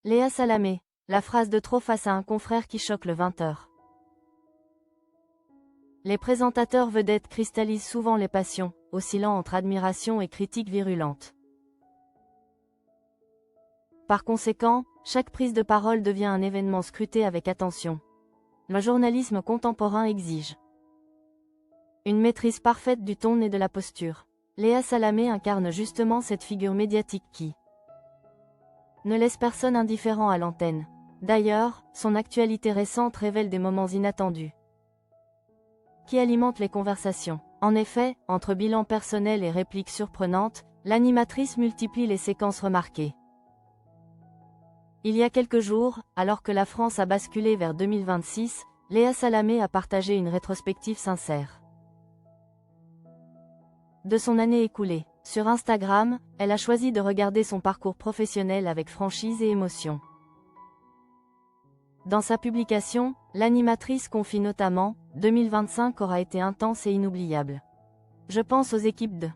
Léa Salamé, la phrase de trop face à un confrère qui choque le 20h. Les présentateurs vedettes cristallisent souvent les passions, oscillant entre admiration et critique virulente. Par conséquent, chaque prise de parole devient un événement scruté avec attention. Le journalisme contemporain exige une maîtrise parfaite du ton et de la posture. Léa Salamé incarne justement cette figure médiatique qui ne laisse personne indifférent à l'antenne. D'ailleurs, son actualité récente révèle des moments inattendus qui alimentent les conversations. En effet, entre bilan personnel et répliques surprenantes, l'animatrice multiplie les séquences remarquées. Il y a quelques jours, alors que la France a basculé vers 2026, Léa Salamé a partagé une rétrospective sincère de son année écoulée. Sur Instagram, elle a choisi de regarder son parcours professionnel avec franchise et émotion. Dans sa publication, l'animatrice confie notamment « 2025 aura été intense et inoubliable. Je pense aux équipes de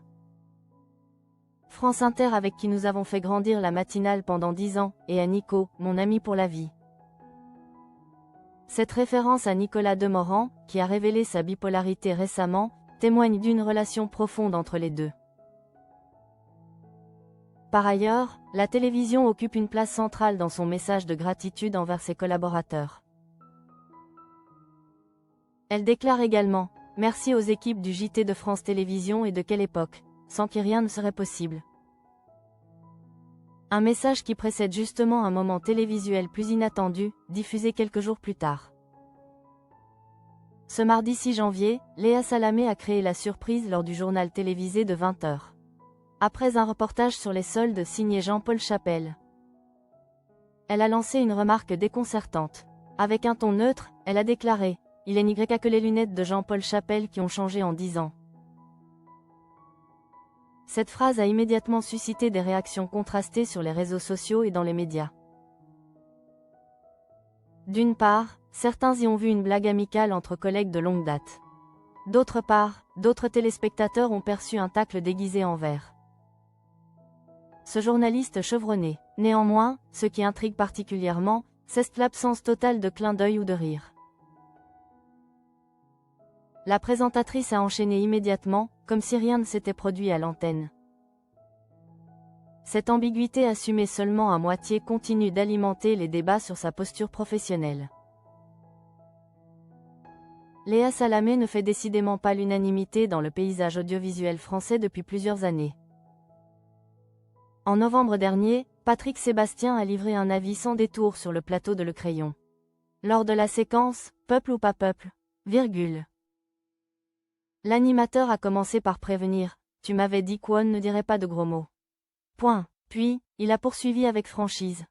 France Inter avec qui nous avons fait grandir la matinale pendant 10 ans, et à Nico, mon ami pour la vie. » Cette référence à Nicolas Demorand, qui a révélé sa bipolarité récemment, témoigne d'une relation profonde entre les deux. Par ailleurs, la télévision occupe une place centrale dans son message de gratitude envers ses collaborateurs. Elle déclare également « Merci aux équipes du JT de France Télévisions et de Quelle Époque, sans qui rien ne serait possible. » Un message qui précède justement un moment télévisuel plus inattendu, diffusé quelques jours plus tard. Ce mardi 6 janvier, Léa Salamé a créé la surprise lors du journal télévisé de 20h. Après un reportage sur les soldes signé Jean-Paul Chapelle, elle a lancé une remarque déconcertante. Avec un ton neutre, elle a déclaré « Il n'y a que les lunettes de Jean-Paul Chapelle qui ont changé en 10 ans. » Cette phrase a immédiatement suscité des réactions contrastées sur les réseaux sociaux et dans les médias. D'une part, certains y ont vu une blague amicale entre collègues de longue date. D'autre part, d'autres téléspectateurs ont perçu un tacle déguisé envers ce journaliste chevronné. Néanmoins, ce qui intrigue particulièrement, c'est l'absence totale de clin d'œil ou de rire. La présentatrice a enchaîné immédiatement, comme si rien ne s'était produit à l'antenne. Cette ambiguïté assumée seulement à moitié continue d'alimenter les débats sur sa posture professionnelle. Léa Salamé ne fait décidément pas l'unanimité dans le paysage audiovisuel français depuis plusieurs années. En novembre dernier, Patrick Sébastien a livré un avis sans détour sur le plateau de Le Crayon. Lors de la séquence « Peuple ou pas peuple ?», l'animateur a commencé par prévenir « Tu m'avais dit qu'on ne dirait pas de gros mots. » Puis, il a poursuivi avec franchise.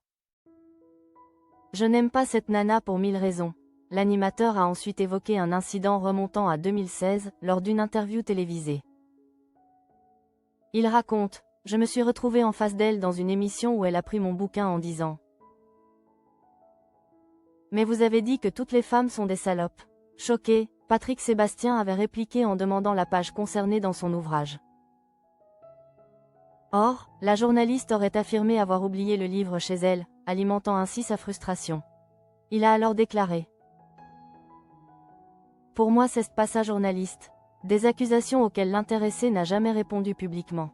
« Je n'aime pas cette nana pour 1000 raisons. » L'animateur a ensuite évoqué un incident remontant à 2016, lors d'une interview télévisée. Il raconte « Je me suis retrouvé en face d'elle dans une émission où elle a pris mon bouquin en disant « Mais vous avez dit que toutes les femmes sont des salopes. » Choqué, Patrick Sébastien avait répliqué en demandant la page concernée dans son ouvrage. Or, la journaliste aurait affirmé avoir oublié le livre chez elle, alimentant ainsi sa frustration. Il a alors déclaré « Pour moi c'est pas ça journaliste. » Des accusations auxquelles l'intéressé n'a jamais répondu publiquement.